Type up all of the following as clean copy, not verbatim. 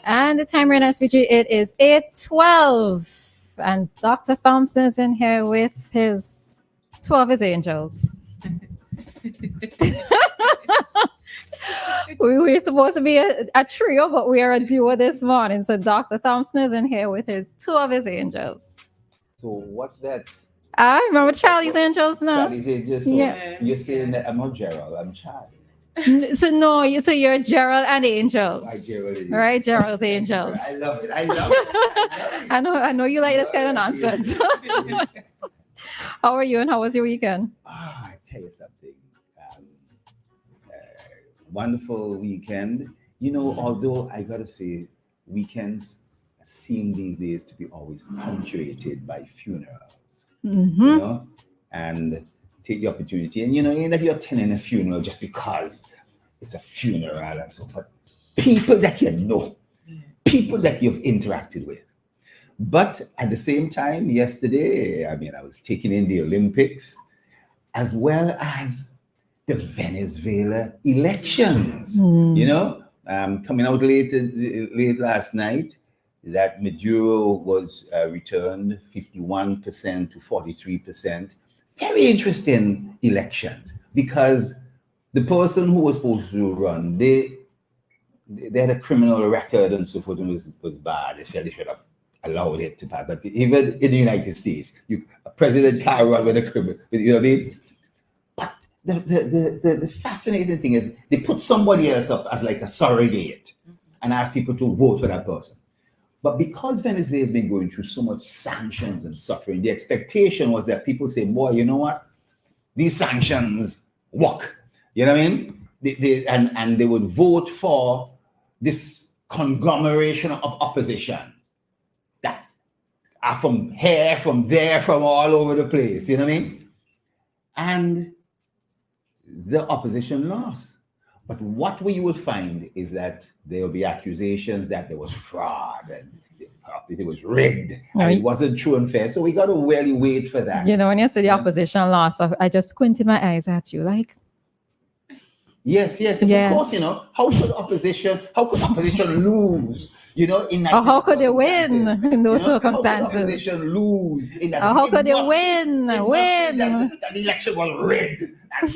And the time right now, SPG, it is 8:12. And Dr. Thompson is in here with his 2 of his angels. We're supposed to be a trio, but we are a duo this morning. So Dr. Thompson is in here with his 2 of his angels. So what's that? I remember Charlie's angels now. Charlie's angels. So you're saying that I'm not Gerald, I'm Charlie. So you're Gerald and Angels. Gerald. All right, Gerald's Angels. I love it. I love it. I know you like this kind of nonsense. How are you and how was your weekend? I tell you something. Wonderful weekend. You know, although I gotta say, weekends seem these days to be always punctuated by funerals. Mm-hmm. You know, and take the opportunity. And you know, even if you're attending a funeral just because it's a funeral and so, but people that you know, people that you've interacted with. But at the same time, yesterday, I mean, I was taking in the Olympics as well as the Venezuela elections. You know, coming out late last night, that Maduro was returned 51% to 43%. Very interesting elections because the person who was supposed to run, they had a criminal record and so forth, and was bad. They felt they should have allowed it to pass. But even in the United States, a president can't run with a criminal, you know what I mean? But the fascinating thing is they put somebody else up as like a surrogate and ask people to vote for that person. But because Venezuela has been going through so much sanctions and suffering, the expectation was that people say, boy, you know what? These sanctions work. You know what I mean? And they would vote for this conglomeration of opposition that are from here, from there, from all over the place. You know what I mean? And the opposition lost. But what we will find is that there will be accusations that there was fraud and it was rigged. And it wasn't true and fair. So we got to really wait for that. You know, when you say the opposition lost, I just squinted my eyes at you like. Yes. Of course, you know, how could opposition lose? You know, in that. Or how could they win in those circumstances? How could opposition lose in that? How could they win? That the election was rigged. And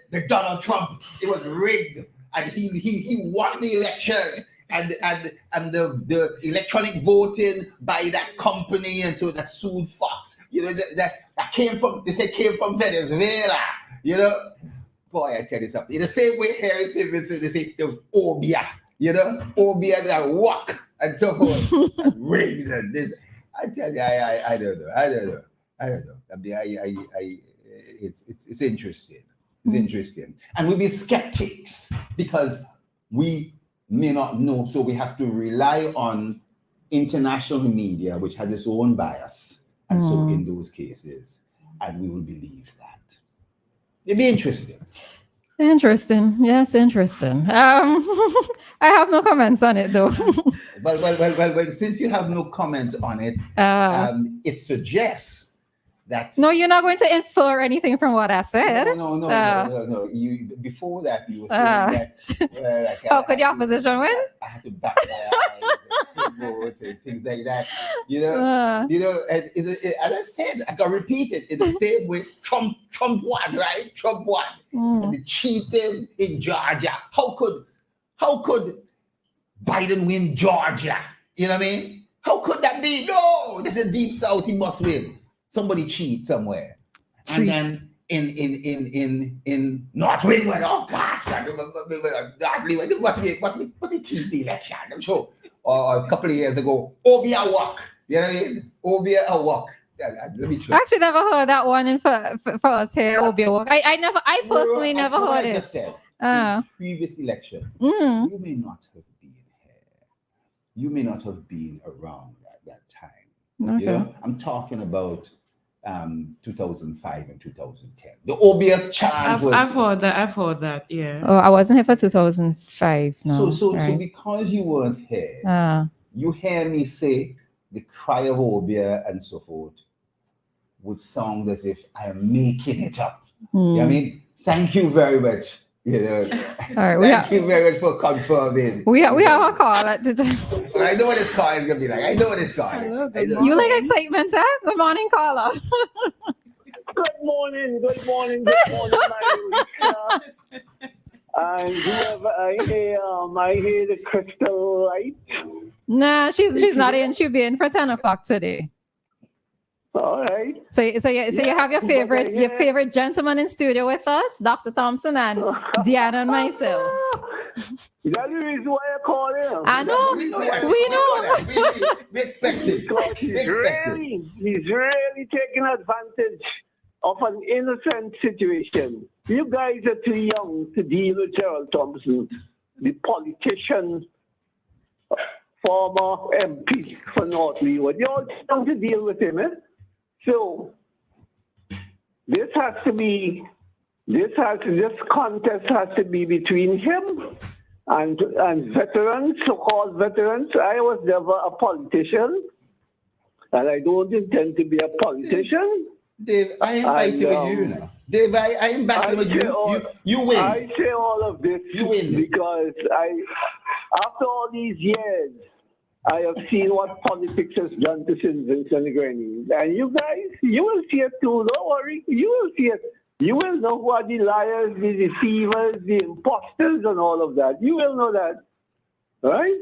the Donald Trump, it was rigged, and he won the elections, and the electronic voting by that company, and so that sued Fox. You know that came from Venezuela. You know. Boy, I tell you something. In the same way here in St. Vincent, they say there was Obia, you know, Obia that walk and so forth, and rigged and this. I tell you, I don't know. I mean, it's interesting. It's interesting, and we'll be skeptics because we may not know, so we have to rely on international media, which has its own bias, and so in those cases, and we will believe that. It'd be interesting. Interesting. Yes, interesting. I have no comments on it, though. Well, since you have no comments on it, it suggests that... No, you're not going to infer anything from what I said. No. You before that, you were saying that... how could the opposition win? I had to back my eyes and things like that. You know, and I said, I can repeat it in the same way. Trump won, right? Trump won. And the cheating in Georgia. How could Biden win Georgia? You know what I mean? How could that be? No, this is Deep South. He must win. Somebody cheat somewhere. And then in North Windward, oh gosh, it must be cheat the election, I'm sure. Or a couple of years ago, Obia walk. You know what I mean? Obia walk. I actually never heard that one in for us here, Obia walk. I personally never heard it. Said, in previous elections, you may not have been here. You may not have been around at that time. Okay. You know, I'm talking about 2005 and 2010. The Obia chant was... I've heard that, yeah. Oh, I wasn't here for 2005, no. So because you weren't here, you hear me say the cry of Obia and so forth would sound as if I am making it up. You know what I mean? Thank you very much You know, All right, thank you very much for confirming. we have a call. I know what this call is gonna be like. I know what this call is. Hello, I good know. You like excitement, eh? Good morning, caller. Good morning, my listener. And whoever I hear the crystal light. Nah, she's not in. She'll be in for 10 o'clock today. All right. So you have your favorite gentleman in studio with us, Dr. Thompson and Dianna and myself. That's the reason why I call him. I know. We know that. We know. We expect it. Because he's really taking advantage of an innocent situation. You guys are too young to deal with Gerald Thompson, the politician, former MP for North Leeward. You're all too young to deal with him, eh? So this contest has to be between him and veterans, so-called veterans. I was never a politician, and I don't intend to be a politician. Dave, I am fighting with you now. Dave, I am battling with you. You win. I say all of this You win. because after all these years, I have seen what politics has done to St. Vincent and the Grenadines. And you guys, you will see it too. Don't worry. You will see it. You will know who are the liars, the deceivers, the imposters, and all of that. You will know that. Right?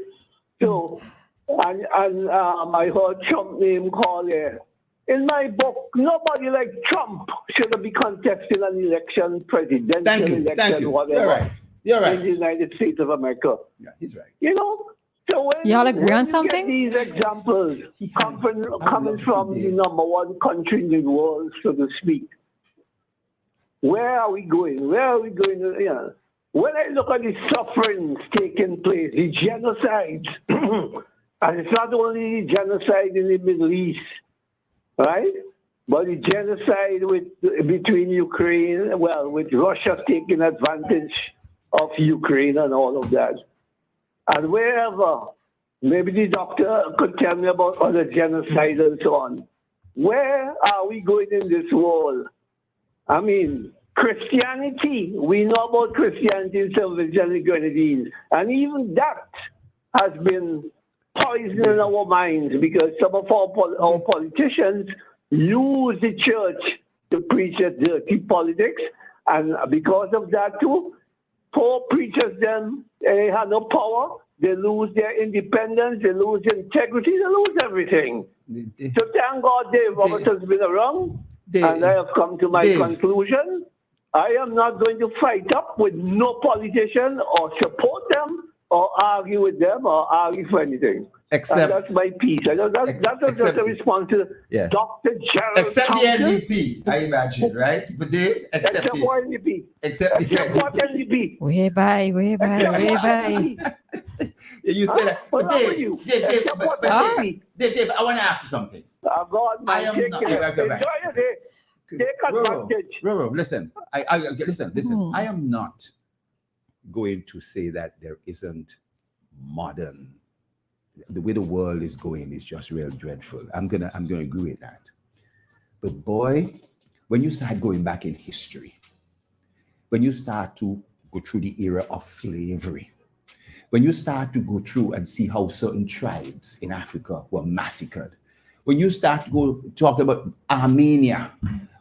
So, and I heard Trump name call here. In my book, nobody like Trump should be contesting an election, presidential election, Thank you. whatever. You're right. In the United States of America. Yeah, he's right. You know? So when, Y'all agree on you something? get these examples coming from the number one country in the world, so to speak, where are we going? Where are we going? You know, when I look at the sufferings taking place, the genocide, and it's not only the genocide in the Middle East, right? But the genocide between Ukraine, with Russia taking advantage of Ukraine and all of that. And wherever, maybe the doctor could tell me about other genocide and so on. Where are we going in this world? I mean, Christianity, we know about Christianity in St. Vincent and the Grenadines. And even that has been poisoning our minds because some of our politicians use the church to preach a dirty politics. And because of that too, poor preachers then, they have no power. They lose their independence. They lose integrity. They lose everything. So thank God Dave Robertson's been around. And I have come to my conclusion. I am not going to fight up with no politician or support them or argue with them or argue for anything. Except, and that's my piece. That's just a response to Dr. Gerald Except Thompson. the NDP, I imagine, right? But they Except what NDP? Except the what NDP? Way by. You say that. But Dave, Dave, I want to ask you something. God, I am not. Take advantage. Listen. Listen. I am not going to say that there isn't modern. The way the world is going is just real dreadful. I'm gonna agree with that. But boy, when you start going back in history, when you start to go through the era of slavery, when you start to go through and see how certain tribes in Africa were massacred, when you start to talk about Armenia,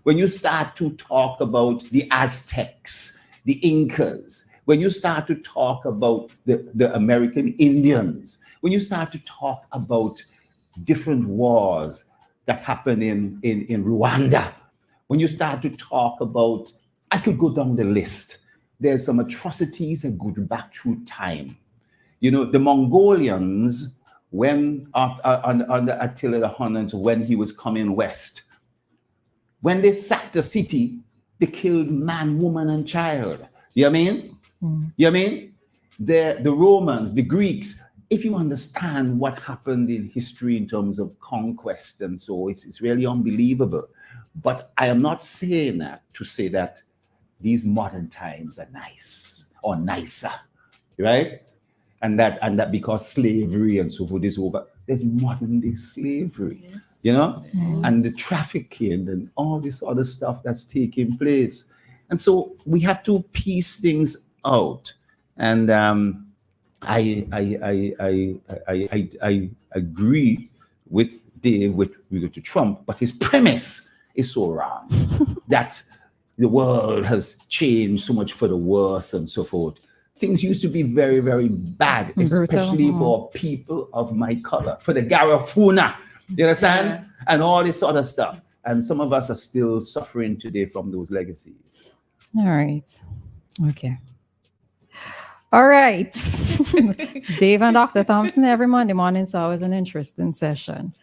when you start to talk about the Aztecs, the Incas, when you start to talk about the American Indians, when you start to talk about different wars that happened in Rwanda, when you start to talk about, I could go down the list. There's some atrocities that go back through time. You know, the Mongolians, when under Attila the Hun, when he was coming west, when they sacked the city, they killed man, woman, and child. You know what I mean? You know what I mean? The Romans, the Greeks, if you understand what happened in history in terms of conquest and so, it's really unbelievable. But I am not saying that to say that these modern times are nice or nicer, right? And that because slavery and so forth is over, there's modern day slavery, you know, and the trafficking and all this other stuff that's taking place. And so we have to piece things out. And I agree with Dave with regard to Trump, but his premise is so wrong that the world has changed so much for the worse and so forth. Things used to be very, very bad, especially for people of my color, for the Garifuna, you understand? Yeah. And all this other stuff. And some of us are still suffering today from those legacies. All right. Okay. All right. Dave and Dr. Thompson every Monday morning is always an interesting session.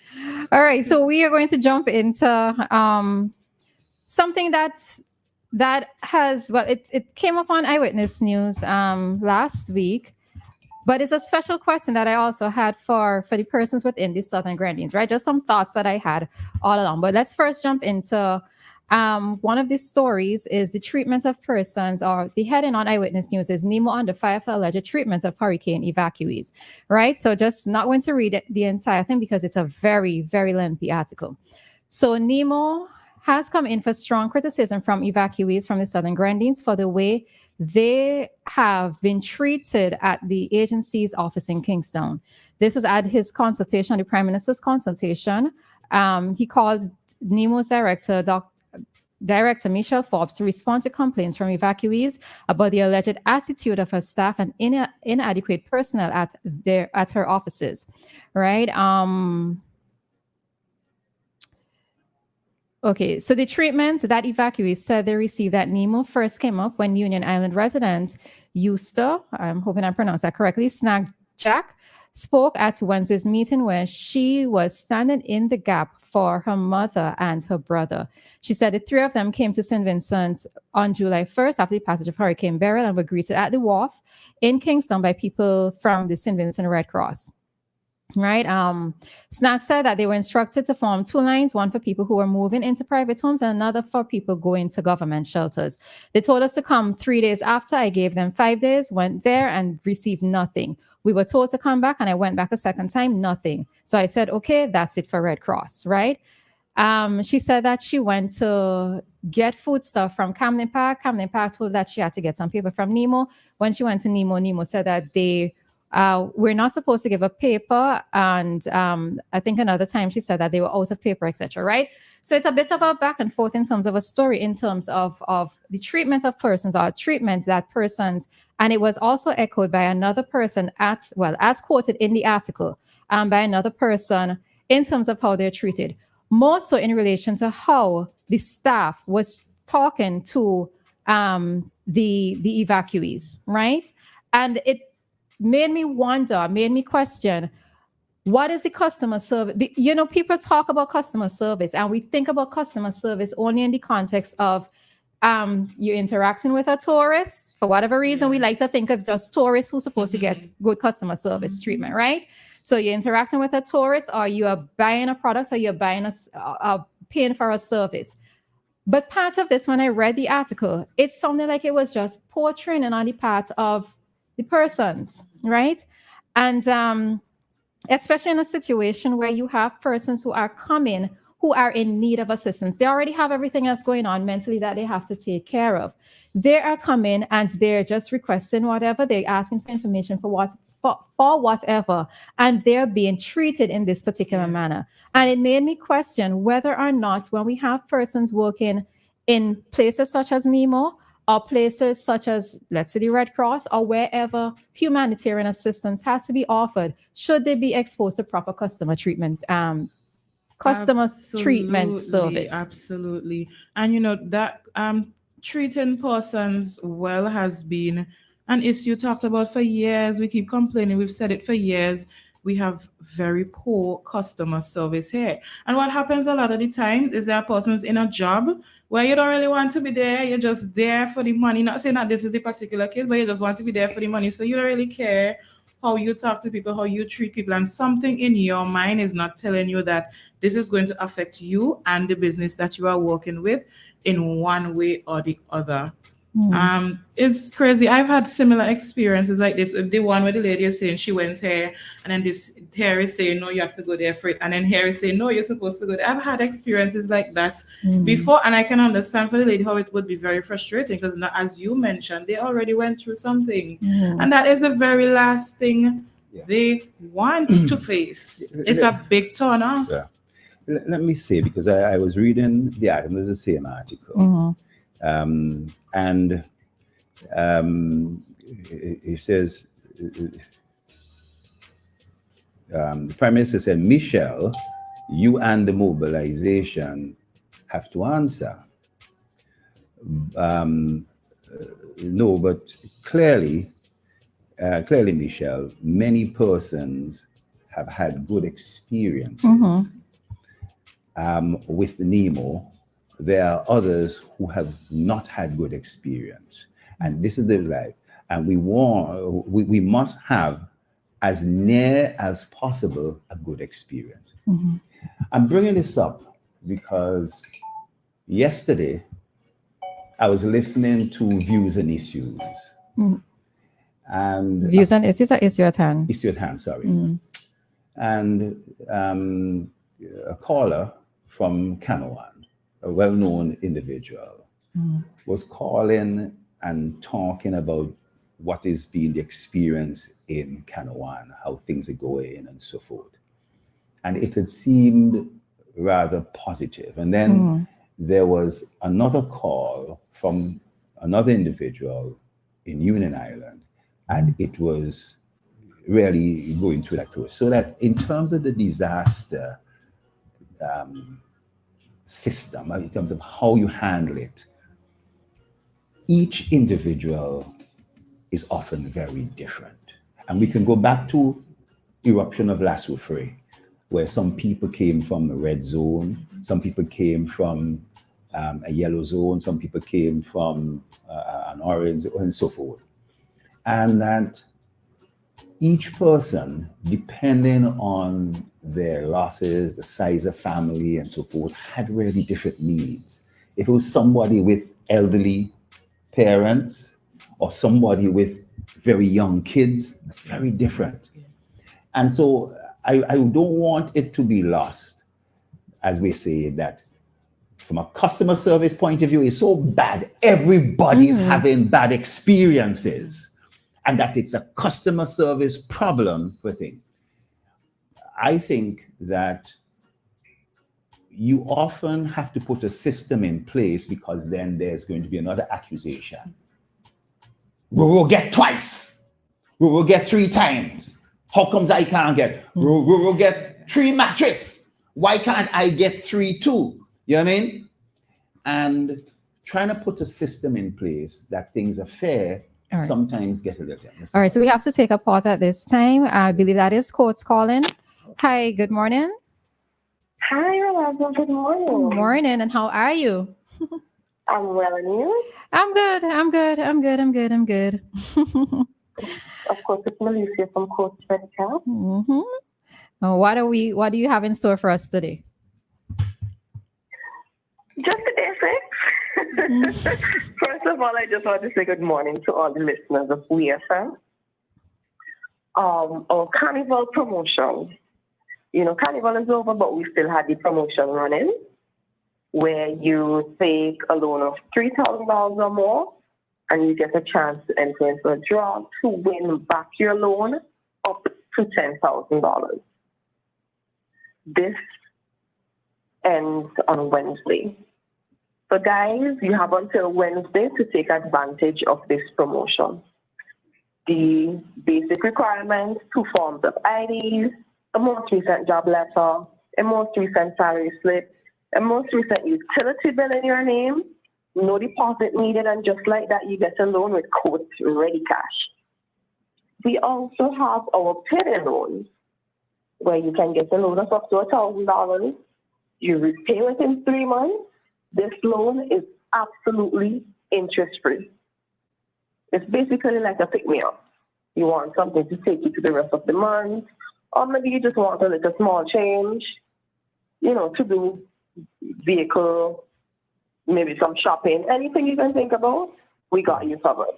All right. So we are going to jump into something that has, well, it came up on Eyewitness News last week, but it's a special question that I also had for the persons within the Southern Grenadines, right? Just some thoughts that I had all along. But let's first jump into one of these stories is the treatment of persons, or the heading on Eyewitness News is NEMO under fire for alleged treatment of hurricane evacuees, right? So just not going to read the entire thing because it's a very, very lengthy article. So NEMO has come in for strong criticism from evacuees from the Southern Grenadines for the way they have been treated at the agency's office in Kingston. This was at his consultation, the Prime Minister's consultation. He called NEMO's Director Michelle Forbes to respond to complaints from evacuees about the alleged attitude of her staff and inadequate personnel at her offices, right? Okay, so the treatment that evacuees said they received at NEMO first came up when Union Island resident Eusta, I'm hoping I pronounced that correctly, Snag Jack, spoke at Wednesday's meeting where she was standing in the gap for her mother and her brother. She said the three of them came to St. Vincent on July 1st after the passage of Hurricane Beryl and were greeted at the wharf in Kingston by people from the St. Vincent Red Cross. Right. Snack said that they were instructed to form two lines, one for people who were moving into private homes and another for people going to government shelters. They told us to come 3 days after. I gave them 5 days, went there and received nothing. We were told to come back and I went back a second time, nothing. So I said, okay, that's it for Red Cross, right? She said that she went to get food stuff from Camden Park. Camden Park told her that she had to get some paper from NEMO. When she went to NEMO, NEMO said that we're not supposed to give a paper. And I think another time she said that they were out of paper, etc. Right? So it's a bit of a back and forth in terms of a story, in terms of the treatment of persons or treatment that persons. And it was also echoed by another person as quoted in the article, by another person in terms of how they're treated. More so in relation to how the staff was talking to the evacuees, right? And it made me wonder, made me question, what is the customer service? You know, people talk about customer service and we think about customer service only in the context of you're interacting with a tourist. For whatever reason, we like to think of just tourists who's supposed to get good customer service treatment, right? So you're interacting with a tourist, or you are buying a product, or you're buying paying for a service. But part of this, when I read the article, it sounded like it was just poor training on the part of the persons, right? And especially in a situation where you have persons who are coming, who are in need of assistance. They already have everything else going on mentally that they have to take care of. They are coming and they're just requesting whatever, they're asking for information for whatever, and they're being treated in this particular manner. And it made me question whether or not, when we have persons working in places such as NEMO, or places such as, let's say, the Red Cross, or wherever humanitarian assistance has to be offered, should they be exposed to proper customer treatment, treatment service? Absolutely. And you know that treating persons well has been an issue talked about for years. We keep complaining. We've said it for years. We have very poor customer service here. And what happens a lot of the time is there are persons in a job where you don't really want to be there. You're just there for the money. Not saying that this is the particular case, but you just want to be there for the money. So you don't really care how you talk to people, how you treat people. And something in your mind is not telling you that this is going to affect you and the business that you are working with in one way or the other. It's crazy. I've had similar experiences like this. The one where the lady is saying she went here, and then this here is saying no, you have to go there for it, and then here is saying no, you're supposed to go there. I've had experiences like that before, and I can understand for the lady how it would be very frustrating because, as you mentioned, they already went through something, and that is the very last thing they want to face. It's a big turn off. Yeah. Let me say, because I was reading the article, it was the same article. And he says, the Prime Minister said, Michelle, you and the mobilization have to answer. No, but clearly, Michelle, many persons have had good experiences with NEMO. There are others who have not had good experience, and this is the life. And we must have, as near as possible, a good experience. I'm bringing this up because yesterday I was listening to Views and Issues. And Views and Issues or Issue at Hand? Issue at Hand, sorry. And a caller from Canawan, a well-known individual, was calling and talking about what is being the experience in Canawan, how things are going and so forth. And it had seemed rather positive. And then there was another call from another individual in Union Island, and it was really going through that process. So that in terms of the disaster system, in terms of how you handle it, each individual is often very different. And we can go back to eruption of La Soufrière, where some people came from a red zone, some people came from a yellow zone, some people came from an orange, and so forth. And that each person, depending on their losses, the size of family, and so forth, had really different needs. If it was somebody with elderly parents or somebody with very young kids, it's very different. And so I don't want it to be lost, as we say, that from a customer service point of view, it's so bad. Everybody's having bad experiences, and that it's a customer service problem for things. I think that you often have to put a system in place, because then there's going to be another accusation. We will get twice. We will get 3 times. How comes I can't get? We will get 3 mattresses. Why can't I get 3 too? You know what I mean? And trying to put a system in place that things are fair sometimes gets a little tense. All right, so we have to take a pause at this time. I believe that is Courts calling. Hi, good morning. Hi, Roleza. Good morning. Good morning, and how are you? I'm well, and you? I'm good. Of course, it's Melissa from Courts Medical. What do you have in store for us today? Just the basics. First of all, I just want to say good morning to all the listeners of WEFM. Our carnival promotion. You know, carnival is over, but we still had the promotion running, where you take a loan of $3,000 or more, and you get a chance to enter into a draw to win back your loan up to $10,000. This ends on Wednesday. So guys, you have until Wednesday to take advantage of this promotion. The basic requirements: 2 forms of IDs, a most recent job letter, a most recent salary slip, a most recent utility bill in your name, no deposit needed, and just like that, you get a loan with Courts Ready Cash. We also have our payday loans, where you can get a loan of up to $1,000. You repay within 3 months. This loan is absolutely interest-free. It's basically like a pick-me-up. You want something to take you to the rest of the month, or maybe you just want a little small change, you know, to do vehicle, maybe some shopping, anything you can think about. we got you covered.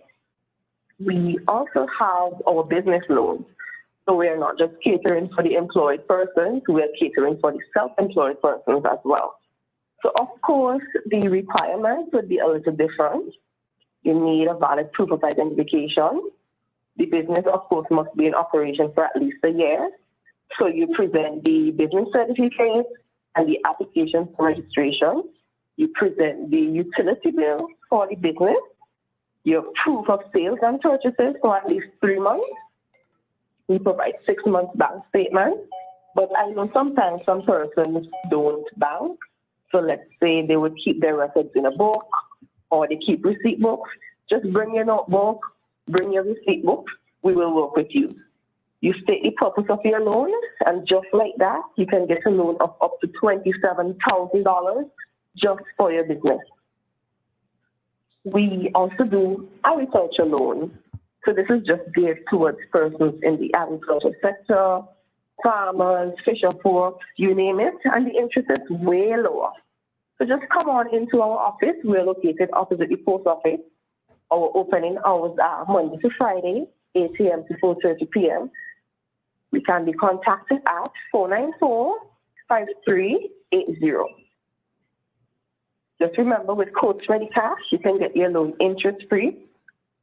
We also have our business loans. So we are not just catering for the employed persons, we are catering for the self-employed persons as well. So of course, the requirements would be a little different. You need a valid proof of identification. The business, of course, must be in operation for at least a year. So you present the business certificate and the application for registration. You present the utility bill for the business, your proof of sales and purchases for at least 3 months. We provide 6 months bank statement, but I know sometimes some persons don't bank. So let's say they would keep their records in a book or they keep receipt books. Just bring your notebook, bring your receipt book. We will work with you. You state the purpose of your loan, and just like that, you can get a loan of up to $27,000 just for your business. We also do agriculture loans. So this is just geared towards persons in the agriculture sector, farmers, fisher folk, you name it, and the interest is way lower. So just come on into our office. We're located opposite the post office. Our opening hours are Monday to Friday, 8 a.m. to 4:30 p.m. We can be contacted at 494-5380. Just remember, with Coach Ready Cash, you can get your loan interest-free,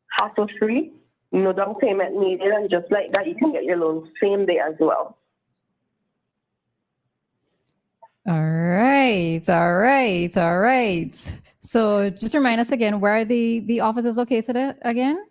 hassle-free, no down payment needed, and just like that, you can get your loan same day as well. All right. So just remind us again, where are the office is located again?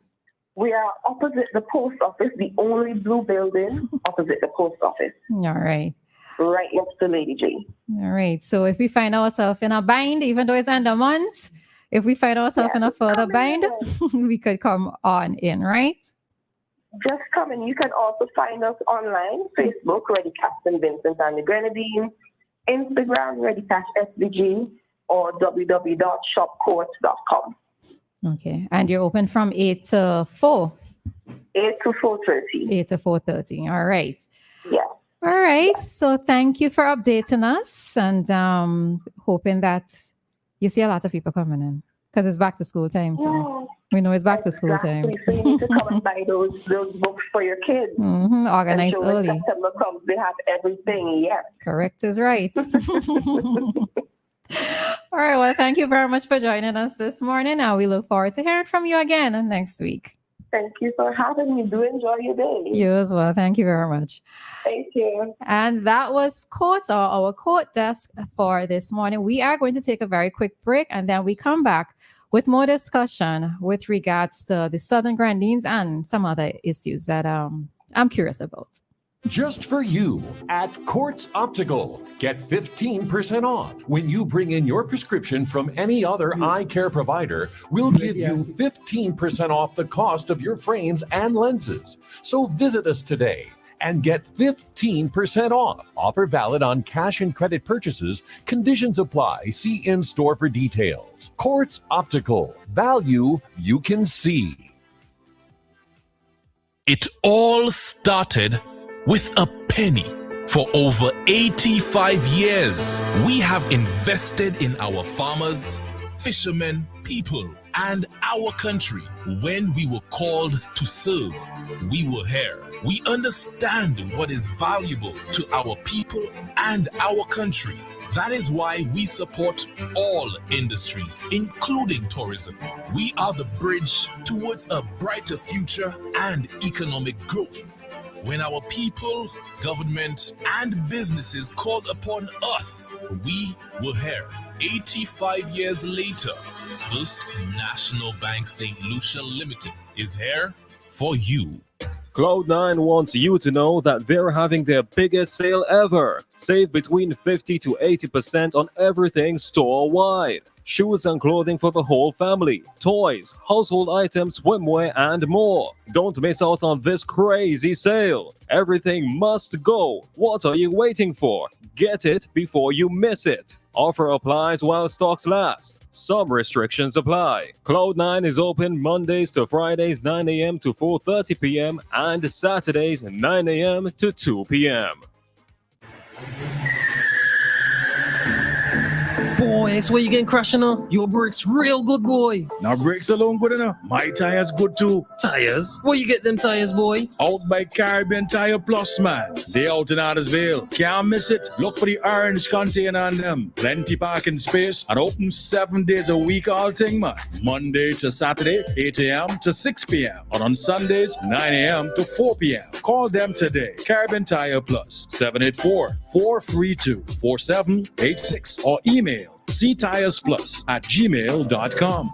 We are opposite the post office, the only blue building opposite the post office. All right. Right next to Lady J. All right. So if we find ourselves in a bind, even though it's end of month, if we find ourselves in a further bind, we could come on in, right? Just come in. You can also find us online, Facebook, Ready Cash St. Vincent and the Grenadines, Instagram, Ready Cash SDG, or www.shopcourt.com. Okay. And you're open from 8 to 4? 8 to 4:30. 8 to 4:30. All right. Yeah. All right. So thank you for updating us, and hoping that you see a lot of people coming in, because it's back to school time too. Yeah. We know it's back to school time. So you need to come and buy those books for your kids. Organize and early. When September comes, they have everything. Yes. Correct is right. All right. Well, thank you very much for joining us this morning. And we look forward to hearing from you again next week. Thank you for having me. Do enjoy your day. You as well. Thank you very much. Thank you. And that was our court desk for this morning. We are going to take a very quick break, and then we come back with more discussion with regards to the Southern Grenadines and some other issues that I'm curious about. Just for you at Quartz Optical. Get 15% off when you bring in your prescription from any other eye care provider. We'll give you 15% off the cost of your frames and lenses. So visit us today and get 15% off. Offer valid on cash and credit purchases. Conditions apply. See in-store for details. Quartz Optical. Value you can see. It all started with a penny. For over 85 years, we have invested in our farmers, fishermen, people, and our country. When we were called to serve, we were here. We understand what is valuable to our people and our country. That is why we support all industries, including tourism. We are the bridge towards a brighter future and economic growth. When our people, government, and businesses called upon us, we were here. 85 years later, First National Bank St. Lucia Limited is here for you. Cloud9 wants you to know that they're having their biggest sale ever. Save between 50 to 80% on everything store-wide. Shoes and clothing for the whole family, toys, household items, swimwear, and more. Don't miss out on this crazy sale. Everything must go. What are you waiting for? Get it before you miss it. Offer applies while stocks last. Some restrictions apply. Cloud9 is open Mondays to Fridays 9 a.m. to 4:30 p.m. and Saturdays 9 a.m. to 2 p.m. Boy, so where you getting crashing now? Your brakes real good, boy. Now brakes alone good enough. My tires good too. Tires? Where you get them tires, boy? Out by Caribbean Tire Plus, man. They out in Addersville. Can't miss it. Look for the orange container on them. Plenty parking space and open 7 days a week all thing, man. Monday to Saturday, 8 a.m. to 6 p.m. And on Sundays, 9 a.m. to 4 p.m. Call them today. Caribbean Tire Plus, 784-432-4786 or email ctiresplus@gmail.com.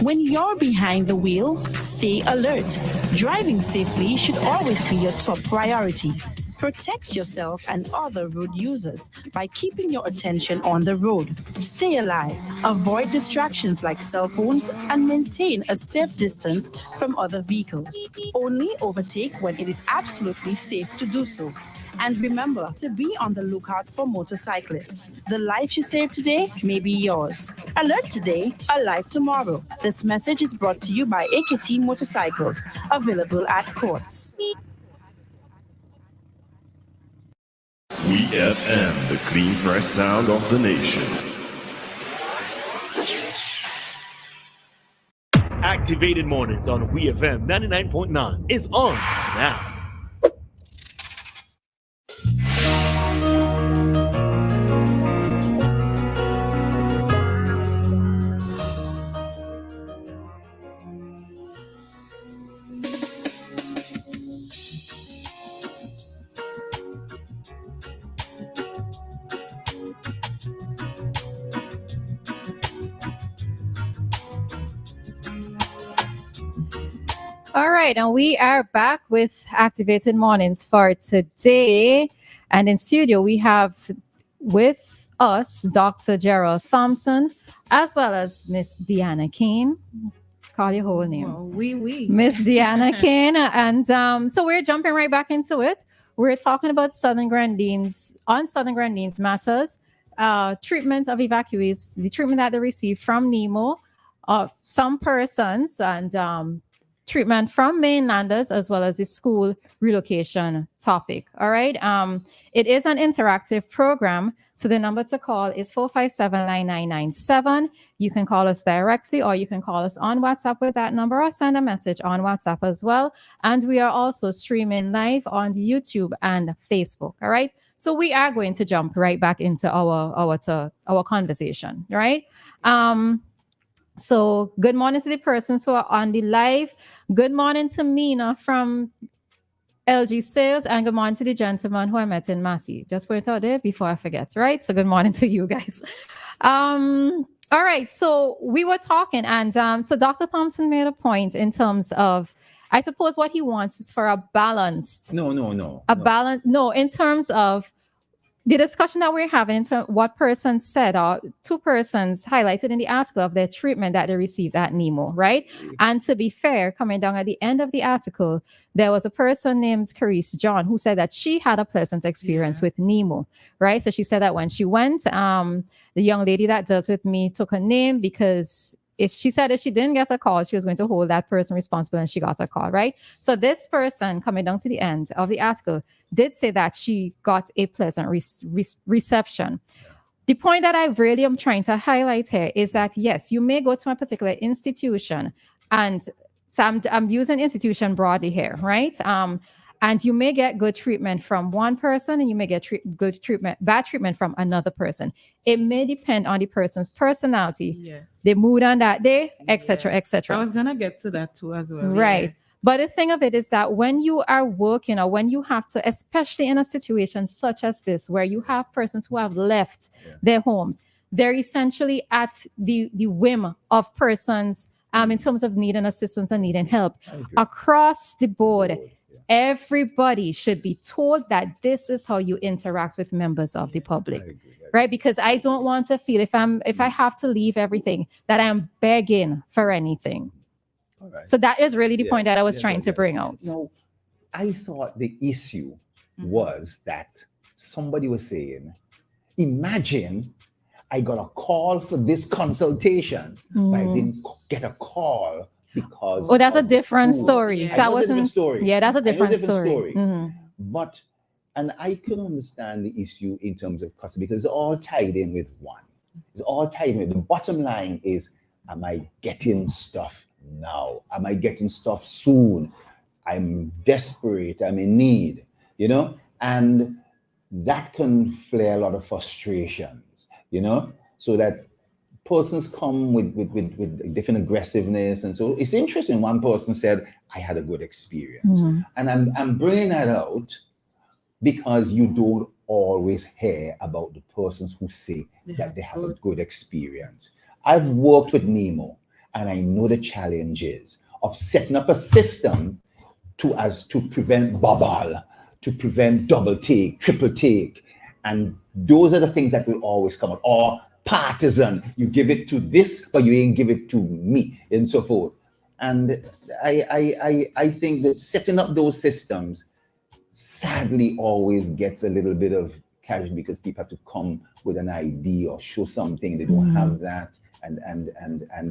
When you're behind the wheel, stay alert. Driving safely should always be your top priority. Protect yourself and other road users by keeping your attention on the road. Stay alive, avoid distractions like cell phones, and maintain a safe distance from other vehicles. Only overtake when it is absolutely safe to do so. And remember to be on the lookout for motorcyclists. The life you save today may be yours. Alert today, alive tomorrow. This message is brought to you by AKT Motorcycles, available at courts. WEFM, the clean, fresh sound of the nation. Activated Mornings on WEFM 99.9 is on now. All right, and we are back with Activated Mornings for today. And in studio, we have with us Dr. Gerald Thompson, as well as Miss Dianna Cain. Call your whole name. Well, oui. Miss Dianna Cain. And so we're jumping right back into it. We're talking about Southern Grenadines, on Southern Grenadines matters, treatment of evacuees, the treatment that they receive from NEMO, of some persons, and treatment from Mainlanders, as well as the school relocation topic. All right. It is an interactive program. So the number to call is 457-9997. You can call us directly, or you can call us on WhatsApp with that number, or send a message on WhatsApp as well. And we are also streaming live on YouTube and Facebook. All right. So we are going to jump right back into our conversation. Right. So good morning to the persons who are on the live. Good morning to Mina from LG Sales, and good morning to the gentleman who I met in Massey. Just put it out there before I forget, right? So good morning to you guys. All right, so we were talking, and so Dr. Thompson made a point in terms of, I suppose what he wants is for a balanced. Balance. No, in terms of the discussion that we're having, in terms of what person said, or two persons highlighted in the article of their treatment that they received at NEMO, right? And to be fair, coming down at the end of the article, there was a person named Carice John who said that she had a pleasant experience with NEMO, right? So she said that when she went, the young lady that dealt with me took her name, because if she didn't get a call, she was going to hold that person responsible, and she got a call, right? So this person, coming down to the end of the article, did say that she got a pleasant reception. The point that I really am trying to highlight here is that, yes, you may go to a particular institution, and so I'm using institution broadly here, right? And you may get good treatment from one person, and you may get bad treatment from another person. It may depend on the person's personality, the mood on that day, etc., etc. I was gonna get to that too as well. Right. Yeah. But the thing of it is that when you are working, or when you have to, especially in a situation such as this, where you have persons who have left their homes, they're essentially at the whim of persons in terms of needing assistance and needing help. Across the board, everybody should be told that this is how you interact with members of the public, right? Because I don't want to feel, if I have to leave everything, that I'm begging for anything. Right. So that is really the point that I was trying to bring out. No, I thought the issue was that somebody was saying, imagine I got a call for this consultation, but I didn't get a call because that's a different story. Yeah. So I That's a wasn't. different story. Yeah, that's a different story. But And I can understand the issue in terms of custody because it's all tied in with one. It's all tied in with the bottom line is, am I getting stuff now? Am I getting stuff soon? I'm desperate, I'm in need, you know? And that can flare a lot of frustrations, you know? So that persons come with different aggressiveness. And so it's interesting. One person said, I had a good experience. And I'm bringing that out because you don't always hear about the persons who say that they have a good experience. I've worked with NEMO and I know the challenges of setting up a system to prevent bubble, to prevent double take, triple take. And those are the things that will always come out. Or partisan, you give it to this, but you ain't give it to me, and so forth. And I think that setting up those systems sadly always gets a little bit of casualty because people have to come with an ID or show something. They don't have that, and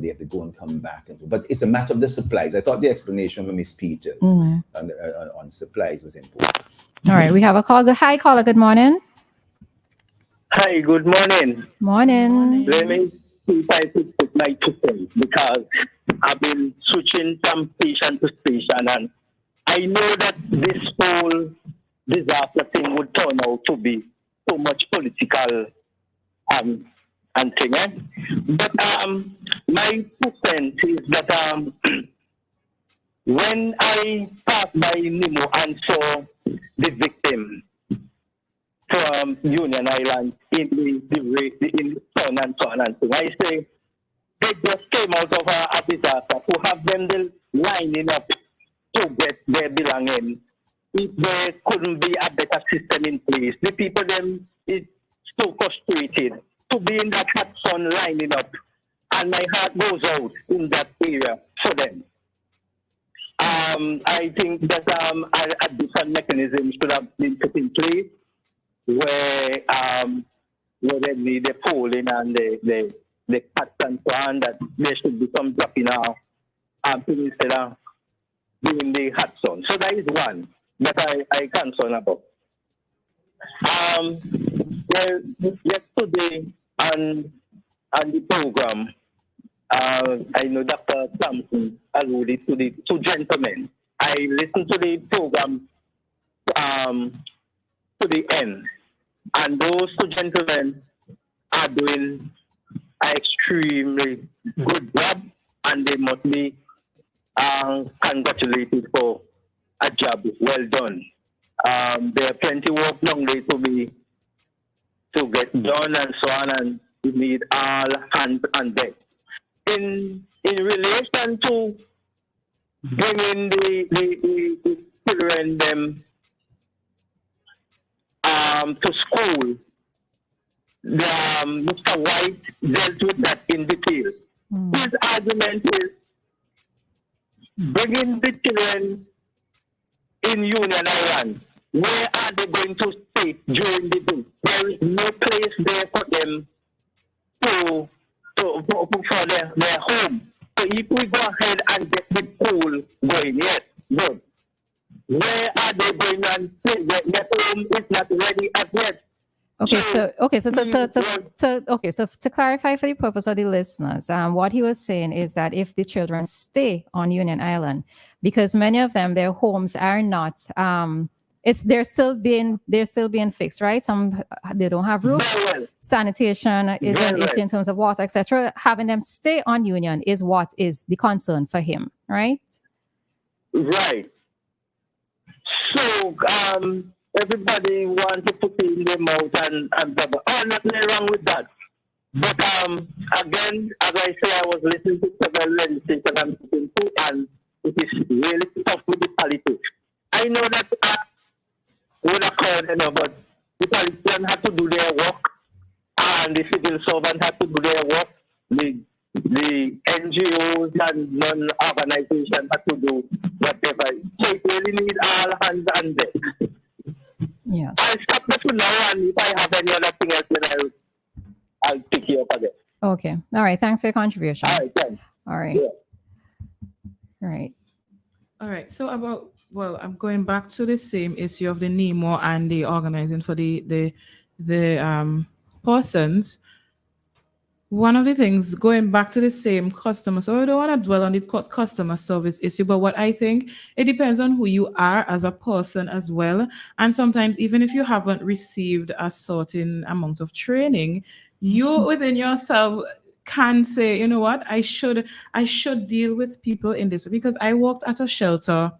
they have to go and come back. But it's a matter of the supplies. I thought the explanation from Ms. Peters on supplies was important. All right, we have a call. Hi, caller. Good morning. Hi, good morning. Morning. Let me see if I could put my 2 cents because I've been switching from station to station, and I know that this whole disaster thing would turn out to be so much political and thing. But my 2 cents is that when I passed by NEMO and saw the victim from Union Island in the town and so on and so on, I say they just came out of a disaster to have them lining up to get their belonging. If there couldn't be a better system in place, the people them is so frustrated to be in that hot sun lining up, and my heart goes out in that area for them. I think that a different mechanism should have been put in place where they need the polling and the cuts and so on, that there should be some dropping off instead of doing the hot sun. So that is one that I concern about. Yesterday on the program, I know Dr. Thompson alluded to the 2 gentlemen. I listened to the program to the end, and those 2 gentlemen are doing an extremely good job, and they must be congratulated for a job well done. There are plenty work long way to get done and so on, and we need all hands on deck. In relation to bringing the children them to school, Mr. White dealt with that in detail. His argument is bringing the children in Union Island. Where are they going to stay during the day? There is no place there for them for their home. So if we go ahead and get the pool going, yes, good. Where are they going and stay? Their home is not ready as yet. So to clarify for the purpose of the listeners, what he was saying is that if the children stay on Union Island, because many of them, their homes are not, they're still being fixed, right? Some they don't have roofs, sanitation is an issue in terms of water, etc. Having them stay on Union is what is the concern for him, right? Right. So everybody wants to put in their mouth and blah, blah. Oh, nothing wrong with that. But again, as I say, I was listening to several lenses that I'm listening to, and it is really tough with the politics. I know that would occur, but the politicians have to do their work, and the civil servants have to do their work. The NGOs and non-organizations have to do whatever. So it really needs all hands on deck. Yes. I'll stop this for now, and if I have any other thing else, then I'll pick you up again. Okay. All right. Thanks for your contribution. All right. Thanks. All right. Yeah. All right. All right. So I'm going back to the same issue of the NEMO and the organizing for the persons. One of the things, going back to the same customer, so I don't want to dwell on the customer service issue, but what I think, it depends on who you are as a person as well. And sometimes even if you haven't received a certain amount of training, you within yourself can say, you know what, I should deal with people in this, because I worked at a shelter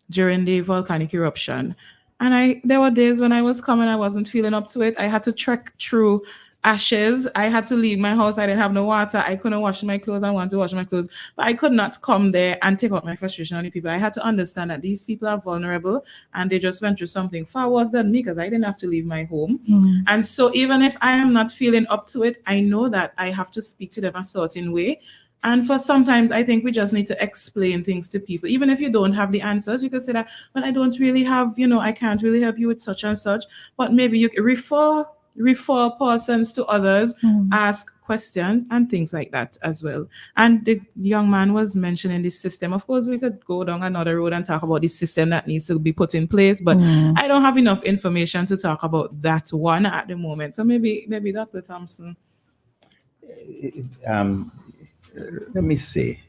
during the volcanic eruption. And there were days when I was coming, I wasn't feeling up to it. I had to trek through ashes. I had to leave my house. I didn't have no water. I couldn't wash my clothes. I wanted to wash my clothes, but I could not come there and take out my frustration on the people. I had to understand that these people are vulnerable and they just went through something far worse than me, because I didn't have to leave my home. And so even if I am not feeling up to it, I know that I have to speak to them a certain way. And for sometimes, I think we just need to explain things to people. Even if you don't have the answers, you can say that, well, I don't really have, I can't really help you with such and such, but maybe you can refer persons to others, ask questions and things like that as well. And the young man was mentioning this system. Of course, we could go down another road and talk about this system that needs to be put in place, but I don't have enough information to talk about that one at the moment. So maybe Dr. Thompson. Let me say,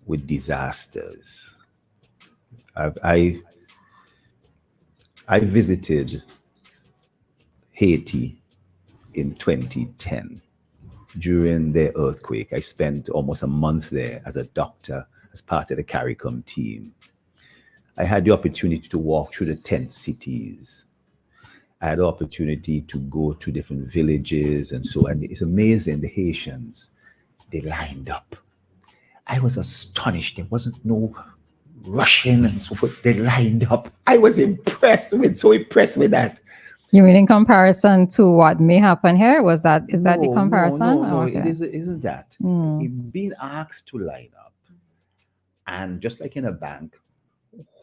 with disasters, I visited Haiti in 2010 during the earthquake. I spent almost a month there as a doctor, as part of the CARICOM team. I had the opportunity to walk through the tent cities. I had the opportunity to go to different villages and so, and it's amazing, the Haitians, they lined up. I was astonished. There wasn't no rushing and so forth. They lined up. I was so impressed with that. You mean in comparison to what may happen here? Is that the comparison? No, Okay. it isn't that. Being asked to line up, and just like in a bank,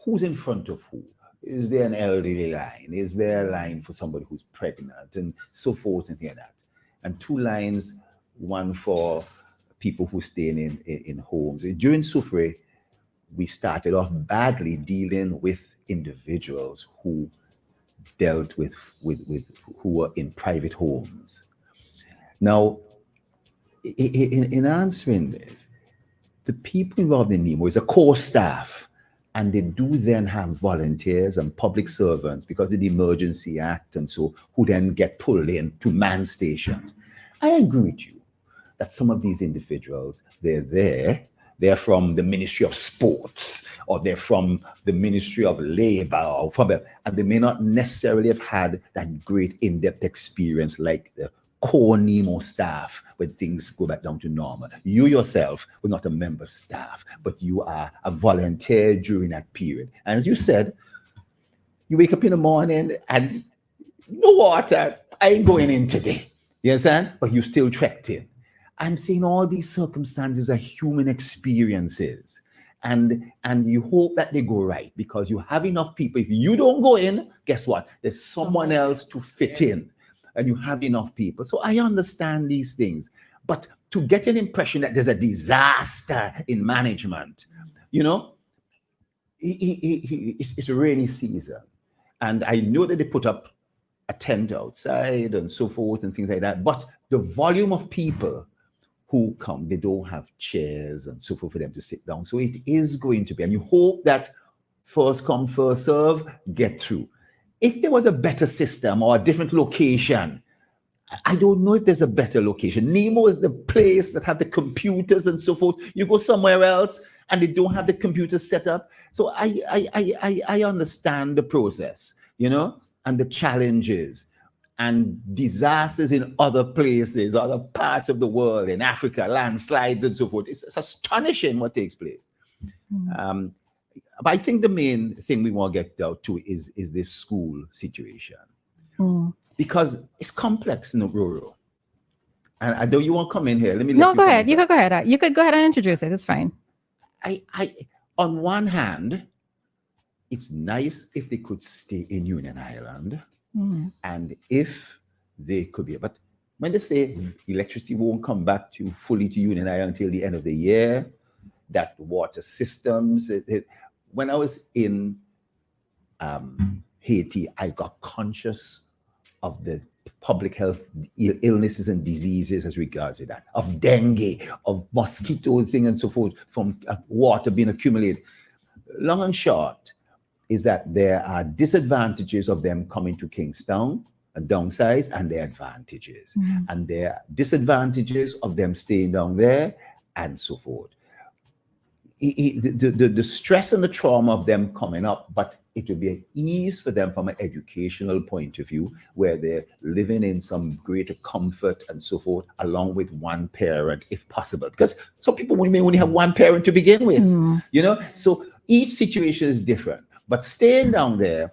who's in front of who? Is there an elderly line? Is there a line for somebody who's pregnant and so forth and things like that? And two lines, one for people who stay in homes. During Soufriere, we started off badly dealing with individuals who dealt with who were in private homes. Now, in answering this, the people involved in NEMO is a core staff. And they do then have volunteers and public servants because of the Emergency Act and so, who then get pulled in to man stations. I agree with you that some of these individuals, they're from the Ministry of Sports, or they're from the Ministry of Labor, and they may not necessarily have had that great in-depth experience like the core NEMO staff when things go back down to normal. You yourself were not a member staff, but you are a volunteer during that period. And as you said, you wake up in the morning and no water, I ain't going in today. You understand? But you still trekked in. I'm saying all these circumstances are human experiences. And you hope that they go right because you have enough people. If you don't go in, guess what? There's someone else to fit in. And you have enough people. So I understand these things. But to get an impression that there's a disaster in management, it's a rainy season. And I know that they put up a tent outside and so forth and things like that. But the volume of people who come, they don't have chairs and so forth for them to sit down. So it is going to be, and you hope that first come, first serve, get through. If there was a better system or a different location, I don't know if there's a better location. NEMO is the place that have the computers and so forth. You go somewhere else and they don't have the computers set up. So I understand the process, and the challenges and disasters in other places, other parts of the world, in Africa, landslides and so forth. It's astonishing what takes place. But I think the main thing we want to get down to is this school situation. Because it's complex in the rural. And I know you want to come in here. Let me No, go ahead. You could go ahead. You could go ahead and introduce it. It's fine. On one hand, it's nice if they could stay in Union Island. And if they could be, but when they say electricity won't come back fully to Union Island until the end of the year, that water systems. When I was in Haiti, I got conscious of the public health illnesses and diseases as regards to that, of dengue, of mosquito thing and so forth, from water being accumulated. Long and short is that there are disadvantages of them coming to Kingstown, downsides, and their advantages. And there are disadvantages of them staying down there and so forth. The stress and the trauma of them coming up, but it will be an ease for them from an educational point of view, where they're living in some greater comfort and so forth, along with one parent, if possible. Because some people may only have one parent to begin with, you know? So each situation is different. But staying down there,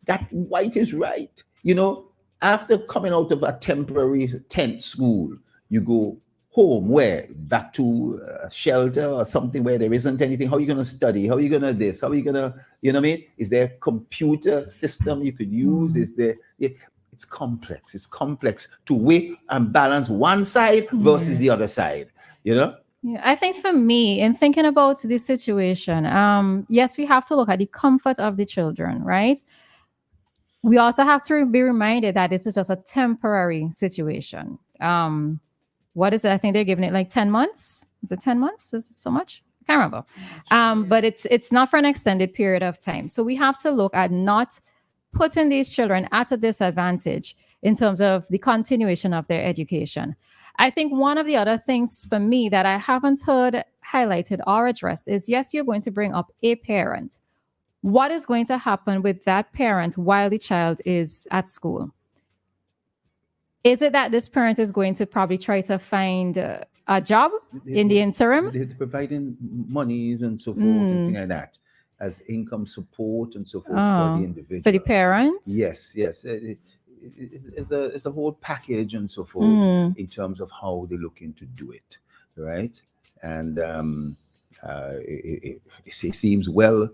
that White is right. You know, after coming out of a temporary tent school, you go home, where? Back to a shelter or something where there isn't anything. How are you going to study? How are you going to this? How are you going to, you know what I mean? Is there a computer system you could use? Is there, it's complex. It's complex to weigh and balance one side versus the other side, you know? Yeah, I think for me, in thinking about this situation, yes, we have to look at the comfort of the children, right? We also have to be reminded that this is just a temporary situation. What is it? I think they're giving it like 10 months. Is it 10 months? Is it so much? I can't remember. But it's not for an extended period of time. So we have to look at not putting these children at a disadvantage in terms of the continuation of their education. I think one of the other things for me that I haven't heard highlighted or addressed is, yes, you're going to bring up a parent. What is going to happen with that parent while the child is at school? Is it that this parent is going to probably try to find a job in the interim? They're providing monies and so forth and things like that as income support and so forth for the individual. For the parents? Yes. It's a whole package and so forth in terms of how they're looking to do it, right? And it seems well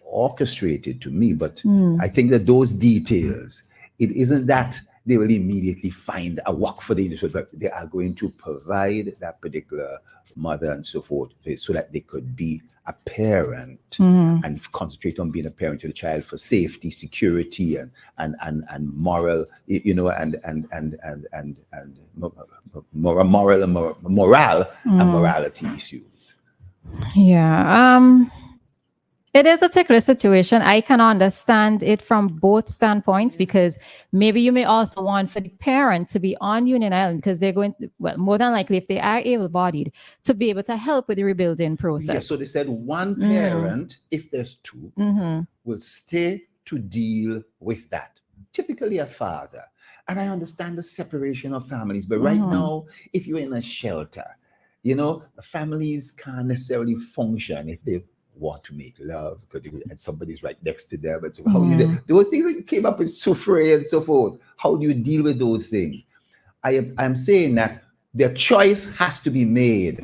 orchestrated to me, but I think that those details, it isn't that they will immediately find a work for the industry, but they are going to provide that particular mother and so forth so that they could be a parent and concentrate on being a parent to the child for safety, security, and moral, you know, and morale and morality issues. Yeah. It is a ticklish situation. I can understand it from both standpoints, because maybe you may also want for the parent to be on Union Island because they're going to, well, more than likely, if they are able-bodied, to be able to help with the rebuilding process. Yeah, so they said one parent, if there's two, will stay to deal with that. Typically a father. And I understand the separation of families, but right now, if you're in a shelter, you know, families can't necessarily function if they want to make love and somebody's right next to them. And so how do you, those things that came up with souffle and so forth, how do you deal with those things? I'm saying that their choice has to be made.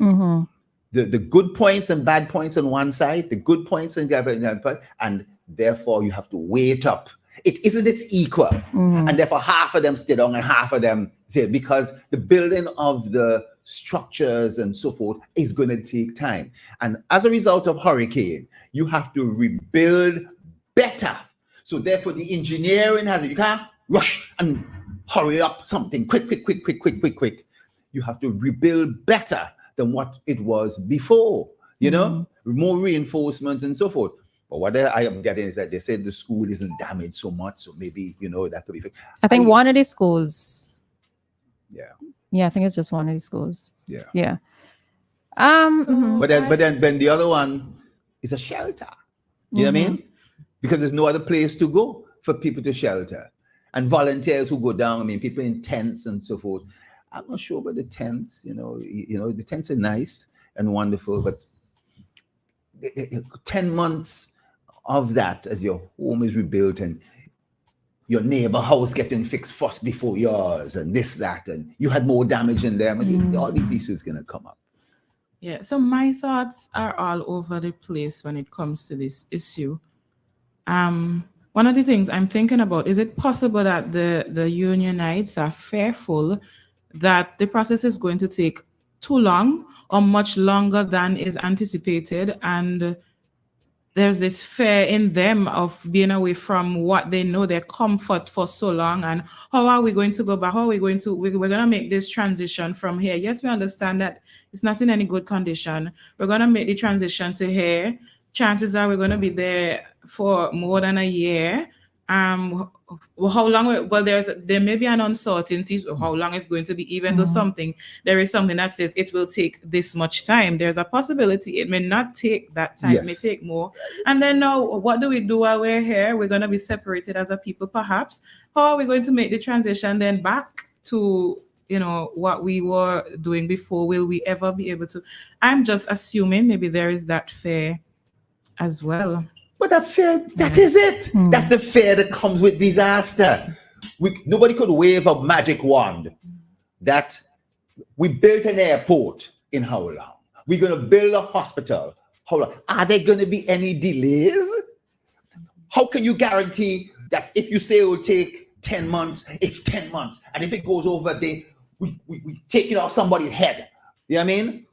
The good points and bad points on one side, the good points and the other part, and therefore you have to weigh it up. It isn't it's equal. And therefore half of them stay down and half of them stay, because the building of the structures and so forth is going to take time. And as a result of hurricane, you have to rebuild better. So therefore the engineering has it. You can't rush and hurry up something quick. You have to rebuild better than what it was before, you know, more reinforcements and so forth. But what I am getting is that they said the school isn't damaged so much, so maybe, you know, that could be fixed. I think one of the schools. Yeah, I think it's just one of the schools. Yeah. But then the other one is a shelter. You know what I mean? Because there's no other place to go for people to shelter. And volunteers who go down, I mean, people in tents and so forth. I'm not sure about the tents, you know, the tents are nice and wonderful, but 10 months of that as your home is rebuilt and your neighbor house getting fixed first before yours and this, that, and you had more damage than them. And all these issues going to come up. Yeah, so my thoughts are all over the place when it comes to this issue. One of the things I'm thinking about, is it possible that the Unionites are fearful that the process is going to take too long or much longer than is anticipated, and there's this fear in them of being away from what they know, their comfort for so long. And how are we going to go back? How are we going to, we're going to make this transition from here. Yes, we understand that it's not in any good condition. We're going to make the transition to here. Chances are we're going to be there for more than a year. How long? Well, there may be an uncertainty of how long it's going to be, even though there is something that says it will take this much time. There's a possibility it may not take that time, it may take more. And then now, what do we do while we're here? We're going to be separated as a people, perhaps. How are we going to make the transition then back to, what we were doing before? Will we ever be able to? I'm just assuming maybe there is that fear as well. But that fear, that is it. That's the fear that comes with disaster. Nobody could wave a magic wand that we built an airport in how long? We're going to build a hospital. How long? Are there going to be any delays? How can you guarantee that if you say it will take 10 months, it's 10 months? And if it goes over a day, we take it off somebody's head. You know what I mean?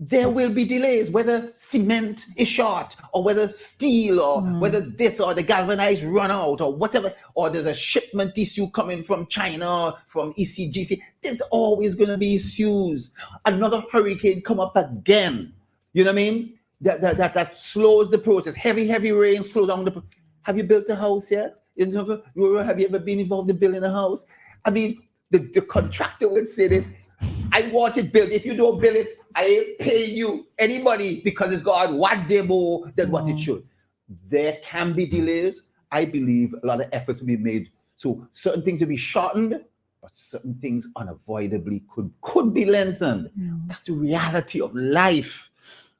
There will be delays, whether cement is short, or whether steel, or whether this or the galvanized run out, or whatever, or there's a shipment issue coming from China, from ECGC. There's always going to be issues. Another hurricane come up again. You know what I mean? That slows the process. Heavy rain slows down the. Have you built a house yet? Have you ever been involved in building a house? I mean, the contractor would say this. I want it built. If you don't build it, I ain't pay you anybody because it's got one day more than what it should. There can be delays. I believe a lot of efforts will be made. So certain things will be shortened, but certain things unavoidably could be lengthened. That's the reality of life.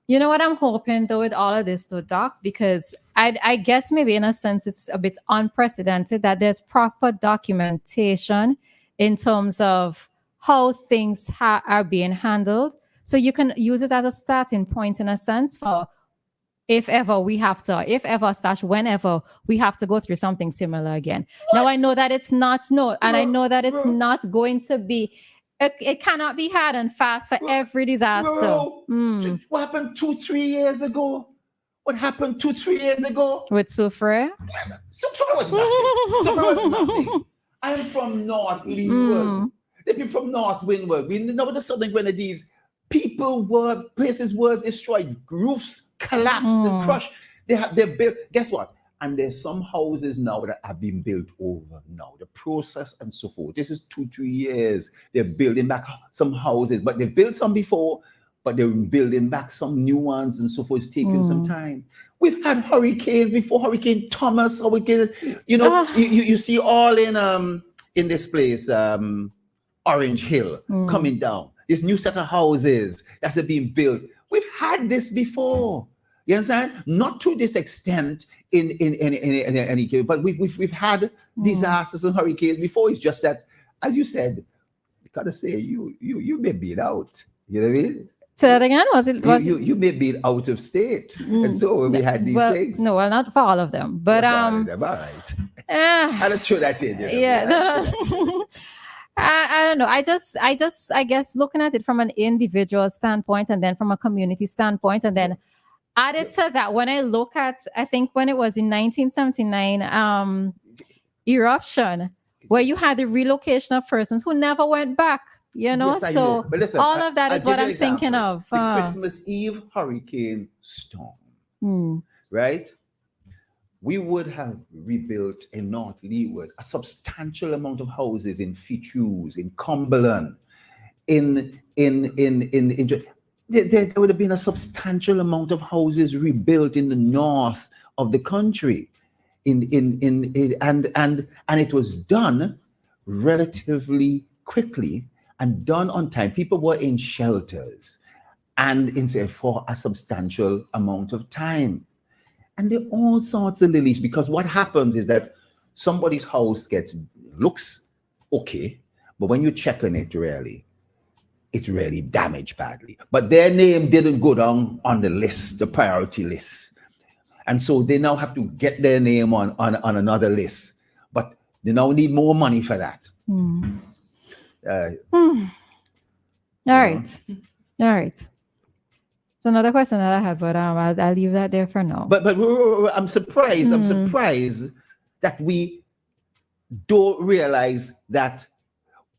You know what I'm hoping though with all of this though, Doc, because I guess maybe in a sense it's a bit unprecedented that there's proper documentation in terms of how things are being handled. So you can use it as a starting point in a sense for if ever whenever we have to go through something similar again. Now I know that it's not, I know that it's not going to be, it cannot be hard and fast for every disaster. What happened 2-3 years ago? What happened 2-3 years ago? With Soufriere? Soufriere was nothing. I'm from North Leeward. The people from North Windward, we know the Southern Grenadines, places were destroyed, roofs collapsed, crushed. They're built. Guess what? And there's some houses now that have been built over now. The process and so forth. This is 2-3 years. They're building back some houses, but they've built some before, but they're building back some new ones and so forth. It's taking some time. We've had hurricanes before, Hurricane Thomas, you see all in this place, Orange Hill coming down. This new set of houses that's being built. We've had this before. You understand? Not to this extent in any case, but we've had disasters and hurricanes before. It's just that, as you said, you gotta say you may be out. You know what I mean? Say that again. You may be out of state, and so we had these things. No, well, not for all of them, but all right. I don't throw that in. No. I don't know. I guess looking at it from an individual standpoint and then from a community standpoint, and then added to that, when I look at, I think when it was in 1979 eruption, where you had the relocation of persons who never went back, Yes, so listen, all of that is what I'm thinking of. The Christmas Eve hurricane storm, right? We would have rebuilt in North Leeward a substantial amount of houses in Fitzhugh, in Cumberland, there would have been a substantial amount of houses rebuilt in the north of the country, and it was done relatively quickly and done on time. People were in shelters and for a substantial amount of time. And there are all sorts of lilies, because what happens is that somebody's house looks okay, but when you check on it, it's really damaged badly. But their name didn't go down on the list, the priority list. And so they now have to get their name on another list. But they now need more money for that. All right. All right. It's another question that I had, but I'll leave that there for now. But I'm surprised. I'm surprised that we don't realize that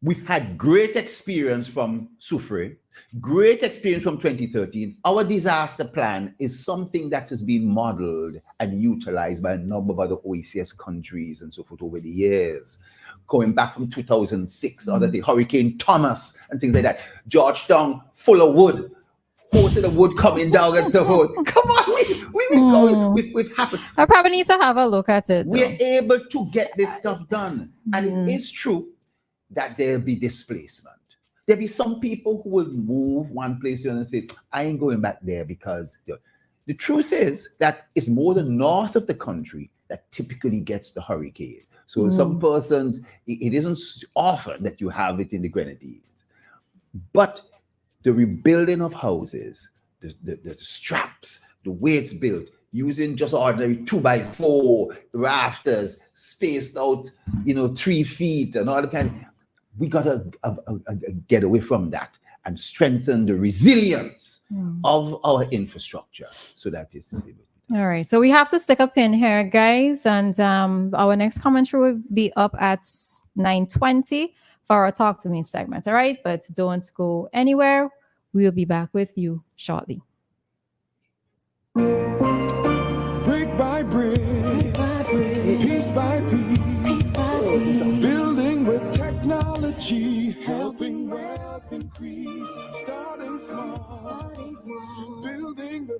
we've had great experience from Soufrière, great experience from 2013. Our disaster plan is something that has been modeled and utilized by a number of other OECS countries and so forth over the years. Going back from 2006, other things, Hurricane Thomas and things like that. Georgetown full of wood, horses of wood coming down and so forth. Come on, we've happened. I probably need to have a look at it. We're able to get this stuff done. And it is true that there'll be displacement. There'll be some people who will move one place to another and say, I ain't going back there because the truth is that it's more the north of the country that typically gets the hurricane. So some persons, it isn't often that you have it in the Grenadines. But the rebuilding of houses, the straps, the way it's built, using just ordinary 2x4 rafters, spaced out, 3 feet and all the kind. We gotta get away from that and strengthen the resilience of our infrastructure so that it's. All right, so we have to stick a pin here, guys, and our next commentary will be up at 9:20 for our Talk to Me segment. All right, but don't go anywhere. We'll be back with you shortly. Brick by brick, piece by piece, building with technology, helping wealth increase, starting small, building the